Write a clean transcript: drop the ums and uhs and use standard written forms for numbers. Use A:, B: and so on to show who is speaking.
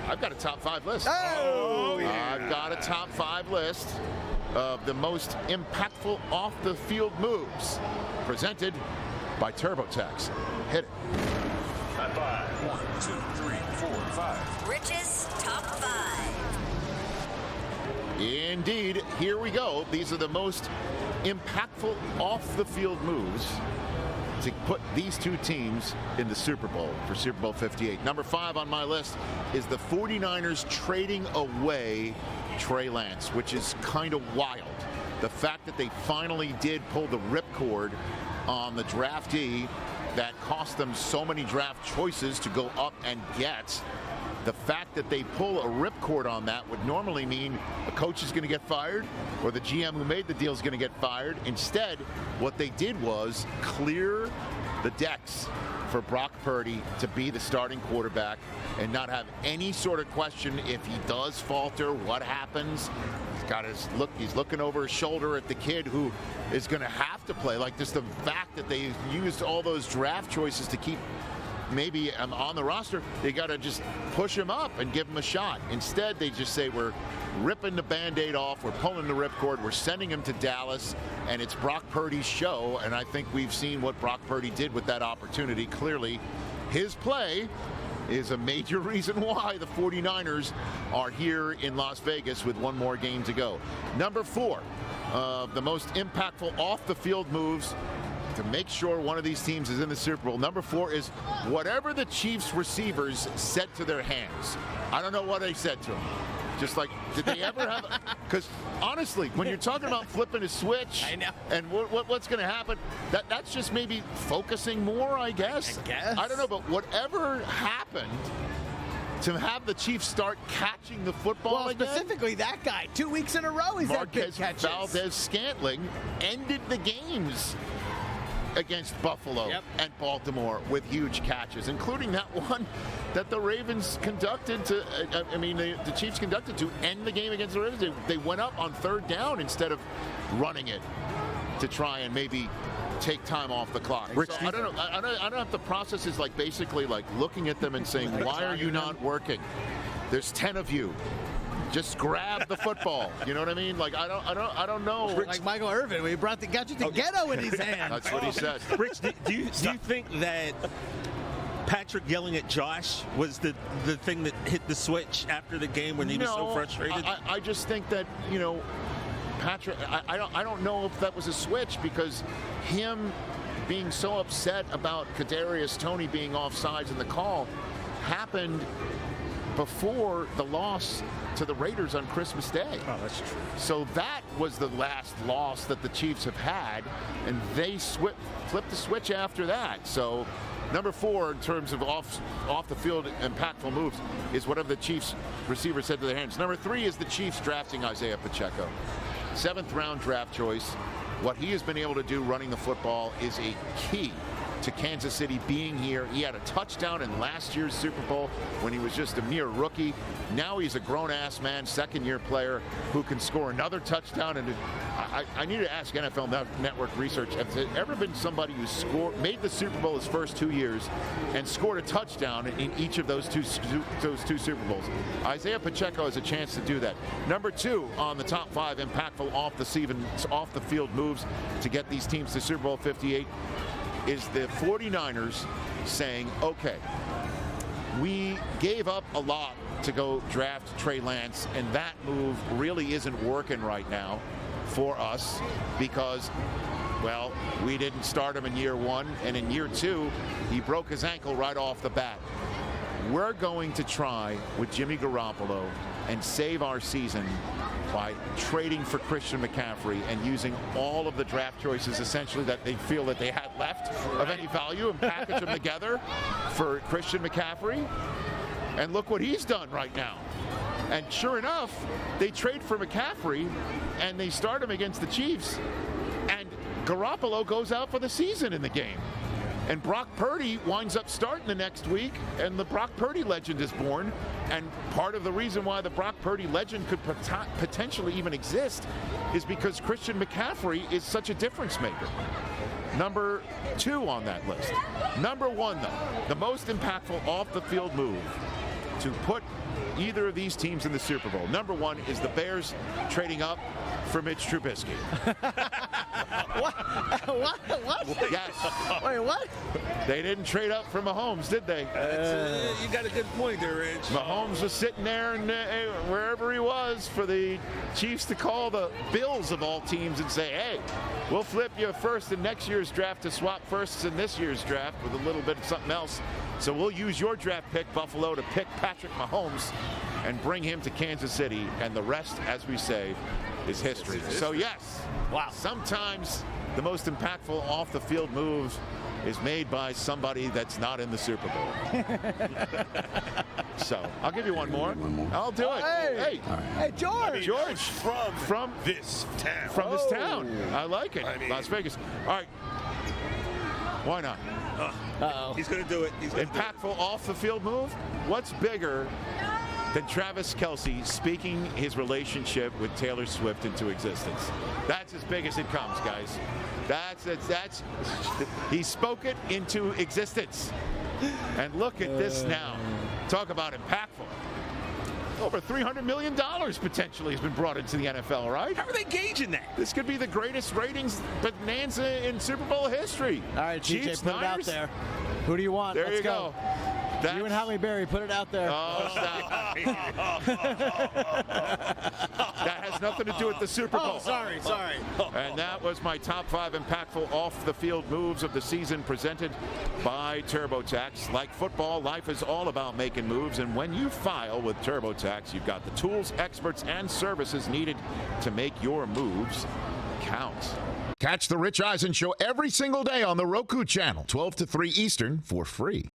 A: I've got a top 5 list.
B: Oh, yeah.
A: I've got a top 5 list of the most impactful off-the-field moves presented by TurboTax. Hit it.
C: Top 5. 1, 2, 3, 4, 5.
D: Rich's top 5.
A: Indeed, here we go. These are the most impactful off-the-field moves to put these two teams in the Super Bowl for Super Bowl 58. Number 5 on my list is the 49ers trading away Trey Lance, which is kind of wild. The fact that they finally did pull the ripcord on the draftee that cost them so many draft choices to go up and get. The fact that they pull a ripcord on that would normally mean a coach is going to get fired or the GM who made the deal is going to get fired. Instead, what they did was clear the decks for Brock Purdy to be the starting quarterback and not have any sort of question if he does falter, what happens. He's looking over his shoulder at the kid who is going to have to play. Like, just the fact that they used all those draft choices to keep maybe on the roster, they got to just push him up and give him a shot. Instead, they just say, we're ripping the Band-Aid off, we're pulling the ripcord, we're sending him to Dallas, and it's Brock Purdy's show, and I think we've seen what Brock Purdy did with that opportunity. Clearly, his play is a major reason why the 49ers are here in Las Vegas with one more game to go. Number 4, the most impactful off-the-field moves to make sure one of these teams is in the Super Bowl. Number 4 is whatever the Chiefs receivers said to their hands. I don't know what they said to them. Just like, did they ever have? Because honestly, when you're talking about flipping a switch,
B: I know.
A: and what's going to happen, that's just maybe focusing more, I guess. I don't know, but whatever happened to have the Chiefs start catching the football again.
B: Specifically that guy, 2 weeks in a row he's had big catches.
A: Valdez-Scantling ended the games against Buffalo and Baltimore with huge catches, including that one that the Ravens conducted to, the Chiefs conducted to end the game against the Ravens. They went up on 3rd down instead of running it to try and maybe take time off the clock.
E: Rich,
A: so I don't know. I don't know if the process is like basically like looking at them and saying, why are you not working? There's 10 of you. Just grab the football. You know what I mean? Like, I don't know.
B: Like Michael Irvin, when he got you the ghetto in his hand.
A: That's what he said.
E: Rich, do you think that Patrick yelling at Josh was the thing that hit the switch after the game when he was so frustrated?
A: I just think that, Patrick, I don't know if that was a switch, because him being so upset about Kadarius Toney being offsides in the call happened before the loss to the Raiders on Christmas Day.
E: Oh, that's true.
A: So that was the last loss that the Chiefs have had, and they flipped the switch after that. So number 4 in terms of off the field impactful moves is whatever the Chiefs receiver said to their hands. Number 3 is the Chiefs drafting Isaiah Pacheco. 7th round draft choice. What he has been able to do running the football is a key to Kansas City being here. He had a touchdown in last year's Super Bowl when he was just a mere rookie. Now he's a grown-ass man, 2nd-year player who can score another touchdown. And I need to ask NFL Network research, has there ever been somebody who made the Super Bowl his first 2 years and scored a touchdown in each of those two Super Bowls? Isaiah Pacheco has a chance to do that. Number 2 on the top 5 impactful off the field moves to get these teams to Super Bowl 58 is the 49ers saying, okay, we gave up a lot to go draft Trey Lance, and that move really isn't working right now for us because, well, we didn't start him in year 1, and in year 2, he broke his ankle right off the bat. We're going to try with Jimmy Garoppolo and save our season by trading for Christian McCaffrey and using all of the draft choices essentially that they feel that they had left of any value and package them together for Christian McCaffrey. And look what he's done right now. And sure enough, they trade for McCaffrey and they start him against the Chiefs, and Garoppolo goes out for the season in the game. And Brock Purdy winds up starting the next week, and the Brock Purdy legend is born. And part of the reason why the Brock Purdy legend could potentially even exist is because Christian McCaffrey is such a difference maker. Number 2 on that list. Number 1, though, the most impactful off-the-field move to put either of these teams in the Super Bowl. Number one is the Bears trading up for Mitch Trubisky.
B: What?
A: Yes.
B: Wait, what?
A: They didn't trade up for Mahomes, did they?
E: You got a good point there, Rich.
A: Mahomes was sitting there and wherever he was for the Chiefs to call the Bills of all teams and say, hey, we'll flip you a first in next year's draft to swap firsts in this year's draft with a little bit of something else. So we'll use your draft pick, Buffalo, to pick Patrick Mahomes and bring him to Kansas City. And the rest, as we say, is history. So yes,
B: wow.
A: Sometimes the most impactful off-the-field move is made by somebody that's not in the Super Bowl. So I'll give you one more. I'll do it.
B: Hey, hey, George.
A: George from
C: this town.
A: From this town. I like it. Las Vegas. All right. Why not?
B: Uh-oh.
E: He's going to do it.
A: Impactful off-the-field move? What's bigger than Travis Kelce speaking his relationship with Taylor Swift into existence? That's as big as it comes, guys. That's he spoke it into existence. And look at this now. Talk about impactful. Over $300 million potentially has been brought into the NFL, right?
E: How are they gauging that?
A: This could be the greatest ratings bonanza in Super Bowl history.
B: All right, TJ, put it out there. Who do you want?
A: There
B: Let's
A: you go.
B: You and Halle Berry, put it out there.
A: Oh, stop. That has nothing to do with the Super Bowl.
B: Oh, sorry.
A: And that was my top 5 impactful off-the-field moves of the season presented by TurboTax. Like football, life is all about making moves, and when you file with TurboTax, you've got the tools, experts, and services needed to make your moves count.
D: Catch the Rich Eisen Show every single day on the Roku channel, 12 to 3 Eastern, for free.